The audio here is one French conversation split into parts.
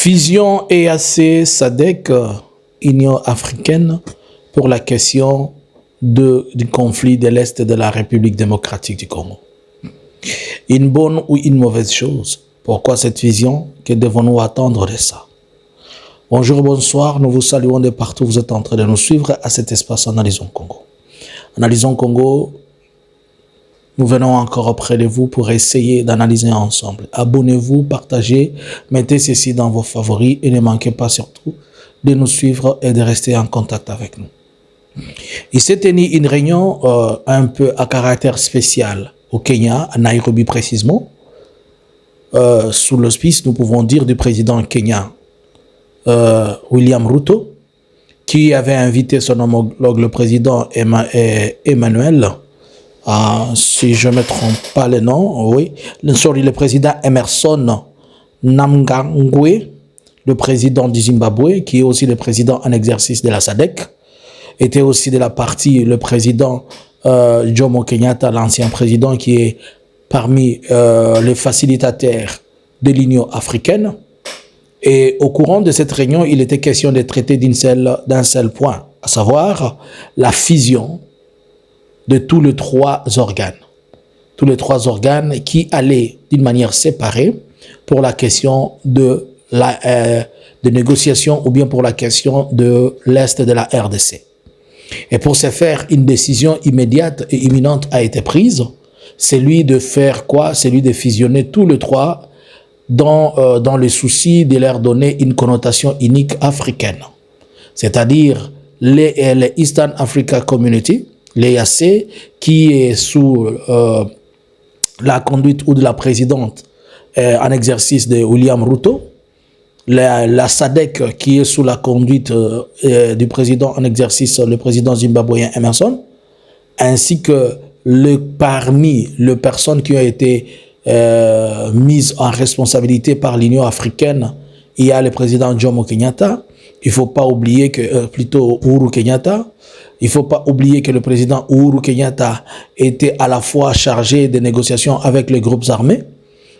Fusion EAC SADC, Union africaine, pour la question du conflit de l'Est de la République démocratique du Congo. Une bonne ou une mauvaise chose? Pourquoi cette vision? Que devons-nous attendre de ça? Bonjour, bonsoir, nous vous saluons de partout où vous êtes en train de nous suivre à cet espace Analysons Congo. Analysons Congo, nous venons encore auprès de vous pour essayer d'analyser ensemble. Abonnez-vous, partagez, mettez ceci dans vos favoris et ne manquez pas surtout de nous suivre et de rester en contact avec nous. Il s'est tenu une réunion un peu à caractère spécial au Kenya, à Nairobi précisément, sous l'auspice, nous pouvons dire, du président kenyan William Ruto, qui avait invité son homologue, le président Emmanuel, si je ne me trompe pas le nom, oui, le président Emerson Mnangagwa, le président du Zimbabwe, qui est aussi le président en exercice de la SADC, était aussi de la partie le président Jomo Kenyatta, l'ancien président, qui est parmi les facilitateurs de l'Union africaine. Et au courant de cette réunion, il était question de traiter d'un seul point, à savoir la fusion de tous les trois organes. Tous les trois organes qui allaient d'une manière séparée pour la question de négociation ou bien pour la question de l'Est de la RDC. Et pour ce faire, une décision immédiate et imminente a été prise. C'est lui de faire quoi? C'est lui de fusionner tous les trois dans le souci de leur donner une connotation unique africaine. C'est-à-dire les Eastern Africa Community, l'EAC, qui est sous la conduite ou de la présidente en exercice de William Ruto, la SADC qui est sous la conduite du président en exercice, le président zimbabwéen Emerson, ainsi que parmi les personnes qui ont été mises en responsabilité par l'Union africaine, il y a le président Jomo Kenyatta. Il ne faut pas oublier que, plutôt Uhuru Kenyatta, il ne faut pas oublier que le président Uhuru Kenyatta était à la fois chargé des négociations avec les groupes armés.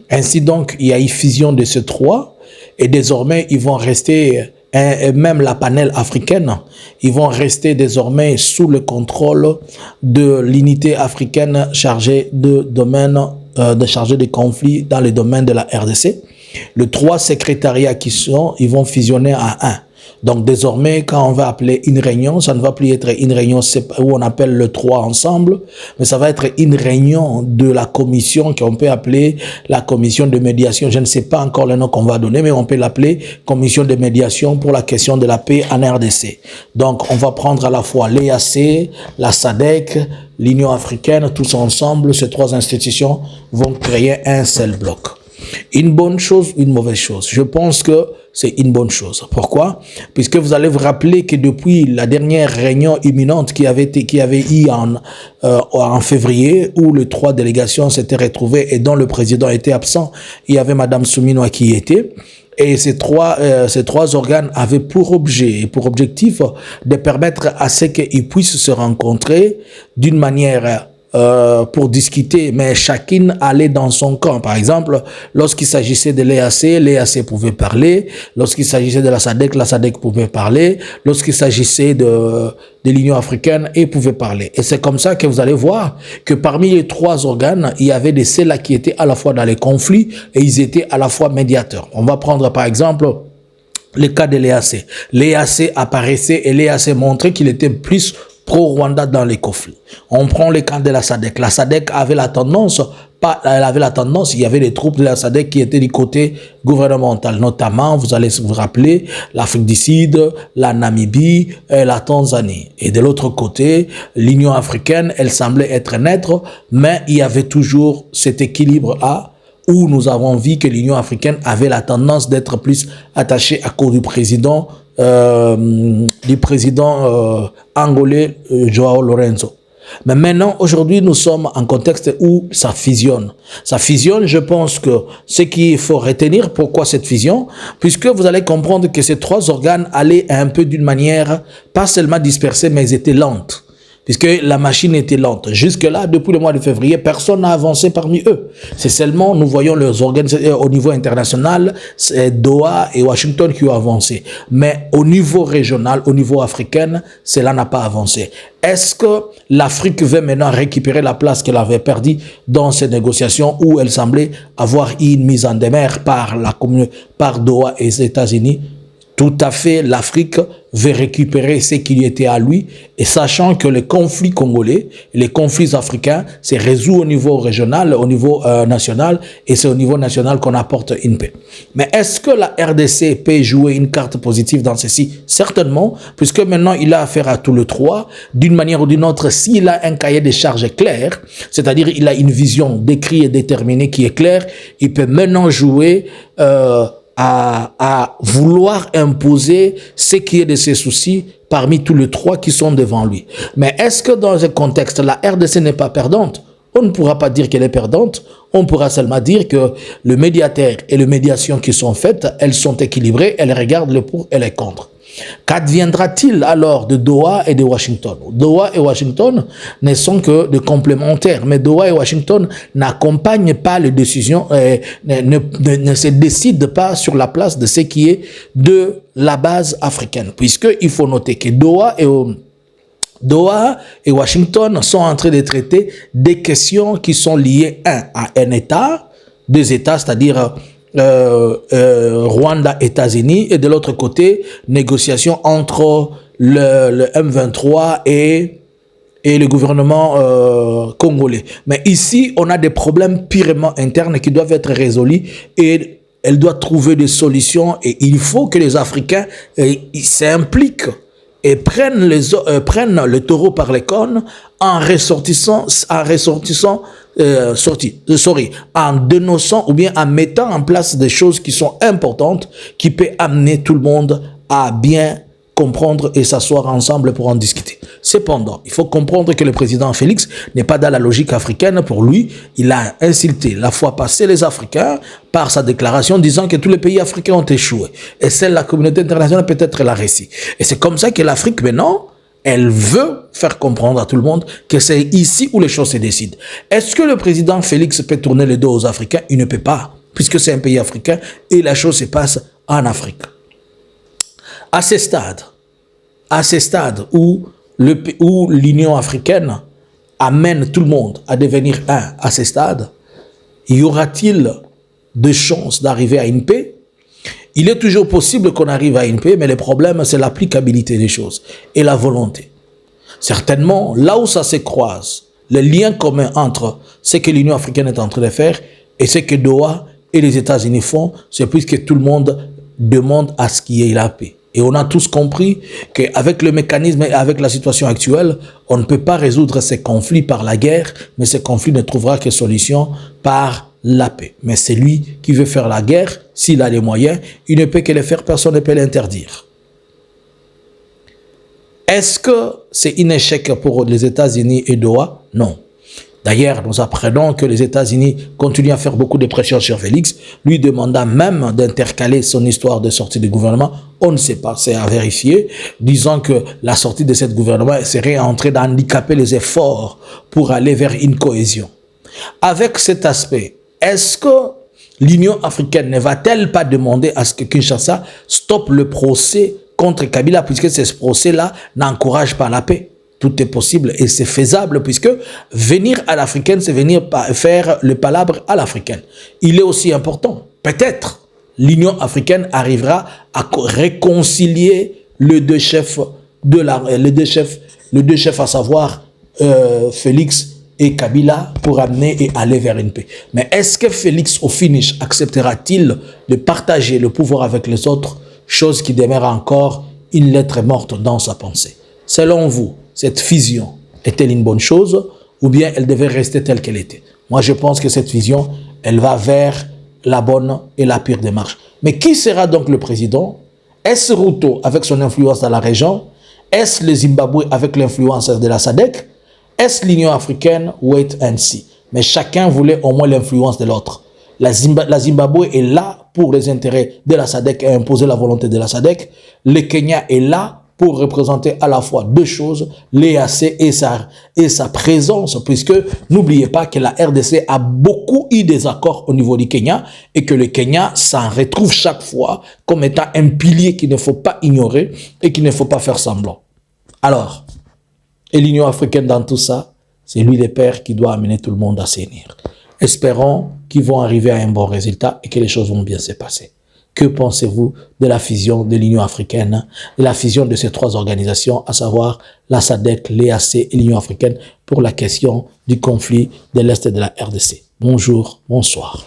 Ainsi donc, il y a eu fusion de ces trois et désormais, ils vont rester, et même la panel africaine, ils vont rester désormais sous le contrôle de l'unité africaine chargée de charger des conflits dans le domaine de la RDC. Les trois secrétariats ils vont fusionner à un. Donc désormais, quand on va appeler une réunion, ça ne va plus être une réunion où on appelle les trois ensemble, mais ça va être une réunion de la commission qu'on peut appeler la commission de médiation. Je ne sais pas encore le nom qu'on va donner, mais on peut l'appeler commission de médiation pour la question de la paix en RDC. Donc on va prendre à la fois l'EAC, la SADC, l'Union africaine, tous ensemble, ces trois institutions vont créer un seul bloc. Une bonne chose ou une mauvaise chose? Je pense que c'est une bonne chose. Pourquoi? Puisque vous allez vous rappeler que depuis la dernière réunion imminente qui avait eu en février, où les trois délégations s'étaient retrouvées et dont le président était absent, il y avait Madame Souminoa qui y était. Et ces trois organes avaient pour objet et pour objectif de permettre à ce qu'ils puissent se rencontrer d'une manière pour discuter, mais chacune allait dans son camp. Par exemple, lorsqu'il s'agissait de l'EAC pouvait parler. Lorsqu'il s'agissait de la SADC pouvait parler. Lorsqu'il s'agissait de l'Union africaine, il pouvait parler. Et c'est comme ça que vous allez voir que parmi les trois organes, il y avait des ceux-là qui étaient à la fois dans les conflits et ils étaient à la fois médiateurs. On va prendre par exemple le cas de l'EAC. L'EAC apparaissait et l'EAC montrait qu'il était plus pro-Rwanda dans les conflits. On prend le cas de la SADC. La SADC avait la tendance, il y avait des troupes de la SADC qui étaient du côté gouvernemental, notamment, vous allez vous rappeler, l'Afrique du Sud, la Namibie et la Tanzanie. Et de l'autre côté, l'Union africaine, elle semblait être neutre, mais il y avait toujours cet équilibre-là où nous avons vu que l'Union africaine avait la tendance d'être plus attachée à cause du président angolais Joao Lorenzo. Mais maintenant, aujourd'hui, nous sommes en contexte où ça fusionne. Ça fusionne, je pense que ce qu'il faut retenir, pourquoi cette fusion, puisque vous allez comprendre que ces trois organes allaient un peu d'une manière, pas seulement dispersée, mais ils étaient lentes. puisque la machine était lente. Jusque-là, depuis le mois de février, personne n'a avancé parmi eux. C'est seulement, nous voyons les organisations au niveau international, c'est Doha et Washington qui ont avancé. Mais au niveau régional, au niveau africain, cela n'a pas avancé. Est-ce que l'Afrique veut maintenant récupérer la place qu'elle avait perdue dans ces négociations où elle semblait avoir eu une mise en demeure par Doha et les États-Unis? Tout à fait, l'Afrique veut récupérer ce qui était à lui, et sachant que les conflits congolais, les conflits africains, se résout au niveau régional, au niveau national, et c'est au niveau national qu'on apporte une paix. Mais est-ce que la RDC peut jouer une carte positive dans ceci? Certainement, puisque maintenant il a affaire à tous les trois, d'une manière ou d'une autre, s'il a un cahier de charges clair, c'est-à-dire il a une vision décrite et déterminée qui est claire, il peut maintenant jouer à vouloir imposer ce qui est de ses soucis parmi tous les trois qui sont devant lui. Mais est-ce que dans ce contexte, la RDC n'est pas perdante? On ne pourra pas dire qu'elle est perdante, on pourra seulement dire que le médiateur et les médiations qui sont faites, elles sont équilibrées, elles regardent le pour et le contre. Qu'adviendra-t-il alors de Doha et de Washington? Doha et Washington ne sont que des complémentaires, mais Doha et Washington n'accompagnent pas les décisions, ne se décident pas sur la place de ce qui est de la base africaine, puisqu'il faut noter que Doha et Washington sont en train de traiter des questions qui sont liées, à un État, deux États, c'est-à-dire Rwanda, États-Unis, et de l'autre côté, négociation entre le M23 et le gouvernement congolais. Mais ici, on a des problèmes purement internes qui doivent être résolus et elle doit trouver des solutions, et il faut que les Africains s'impliquent et prennent le taureau par les cornes en en dénonçant ou bien en mettant en place des choses qui sont importantes, qui peuvent amener tout le monde à bien comprendre et s'asseoir ensemble pour en discuter. Cependant, il faut comprendre que le président Félix n'est pas dans la logique africaine. Pour lui, il a insulté la fois passée les Africains par sa déclaration disant que tous les pays africains ont échoué. Et celle de la communauté internationale peut-être la réussi. Et c'est comme ça que l'Afrique maintenant, elle veut faire comprendre à tout le monde que c'est ici où les choses se décident. Est-ce que le président Félix peut tourner le dos aux Africains? Il ne peut pas, puisque c'est un pays africain et la chose se passe en Afrique. À ce stade où l'Union africaine amène tout le monde à devenir un, à ce stade, y aura-t-il de chances d'arriver à une paix? Il est toujours possible qu'on arrive à une paix, mais le problème, c'est l'applicabilité des choses et la volonté. Certainement, là où ça se croise, le lien commun entre ce que l'Union africaine est en train de faire et ce que Doha et les États-Unis font, c'est puisque tout le monde demande à ce qu'il y ait la paix. Et on a tous compris qu'avec le mécanisme et avec la situation actuelle, on ne peut pas résoudre ces conflits par la guerre, mais ces conflits ne trouvera que solution par la paix. Mais c'est lui qui veut faire la guerre, s'il a les moyens, il ne peut que le faire, personne ne peut l'interdire. Est-ce que c'est un échec pour les États-Unis et Doha? Non. D'ailleurs, nous apprenons que les États-Unis continuent à faire beaucoup de pression sur Félix, lui demandant même d'intercaler son histoire de sortie du gouvernement. On ne sait pas, c'est à vérifier, disant que la sortie de ce gouvernement serait en train d'handicaper les efforts pour aller vers une cohésion. Avec cet aspect, est-ce que l'Union africaine ne va-t-elle pas demander à ce que Kinshasa stoppe le procès contre Kabila, puisque ce procès-là n'encourage pas la paix? Tout est possible et c'est faisable, puisque venir à l'africaine, c'est venir faire le palabre à l'africaine. Il est aussi important. Peut-être l'Union africaine arrivera à réconcilier les deux chefs, à savoir Félix et Kabila, pour amener et aller vers une paix. Mais est-ce que Félix, au finish, acceptera-t-il de partager le pouvoir avec les autres, chose qui demeure encore une lettre morte dans sa pensée? Selon vous, cette fusion est-elle une bonne chose ou bien elle devait rester telle qu'elle était? Moi, je pense que cette fusion, elle va vers la bonne et la pire démarche. Mais qui sera donc le président? Est-ce Ruto avec son influence dans la région? Est-ce le Zimbabwe avec l'influence de la SADC? Est-ce l'Union africaine? Wait and see. Mais chacun voulait au moins l'influence de l'autre. La Zimbabwe est là pour les intérêts de la SADC et imposer la volonté de la SADC. Le Kenya est là pour représenter à la fois deux choses, l'EAC et sa présence, puisque n'oubliez pas que la RDC a beaucoup eu des accords au niveau du Kenya et que le Kenya s'en retrouve chaque fois comme étant un pilier qu'il ne faut pas ignorer et qu'il ne faut pas faire semblant. Alors, et l'Union africaine dans tout ça, c'est lui le père qui doit amener tout le monde à s'unir. Espérons qu'ils vont arriver à un bon résultat et que les choses vont bien se passer. Que pensez-vous de la fusion de l'Union africaine, de la fusion de ces trois organisations, à savoir la SADC, l'EAC et l'Union africaine, pour la question du conflit de l'Est de la RDC? Bonjour, bonsoir.